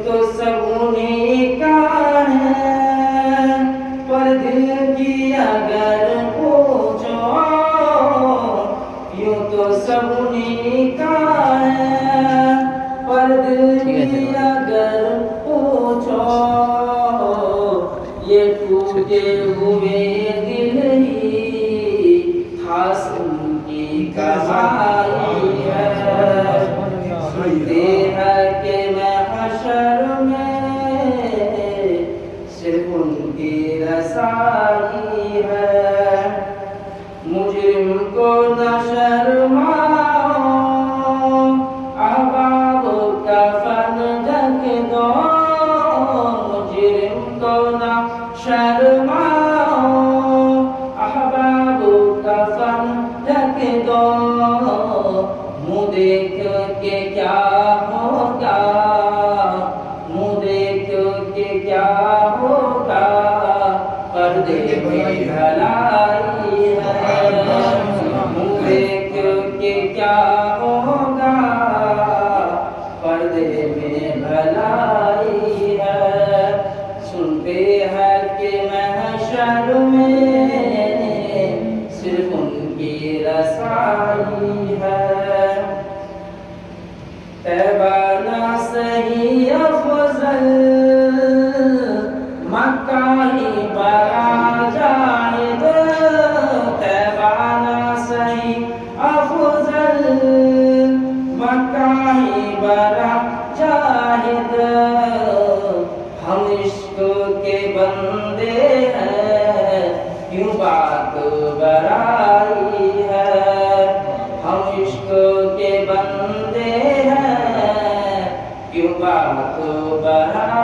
तो सब उन्हीं का है, पर दिल की अगर पूछो यूं तो सब उन्हीं का है, पर दिल की अगर पूछो ये टूटे हुए दिल ही खास उनकी कमाई है। सुनते हैं कि महशर में सिर्फ उनकी रसाई है। मुजरिम को न शर्माओ, अहबाब कफन ढक दो। मुजरिम को न शर्माओ, अहबाब कफन ढक दो। मुँह देख के क्या होगा, मुँह देख के क्या होगा, पर्दे में भलाई है। मुँह देख के क्या होगा, पर्दे में भलाई है। सुनते हैं कि महशर में सिर्फ उनकी रसाई है। तैबा ना सही अफजल, मक्का ही बड़ा जाहिद। तैबा ना सही अफजल, मक्का ही बड़ा जाहिद। हम इश्क के बंदे हैं, क्यों बात बड़ाई है। हम इश्क के बंदे हैं, क्यों बात बड़ाई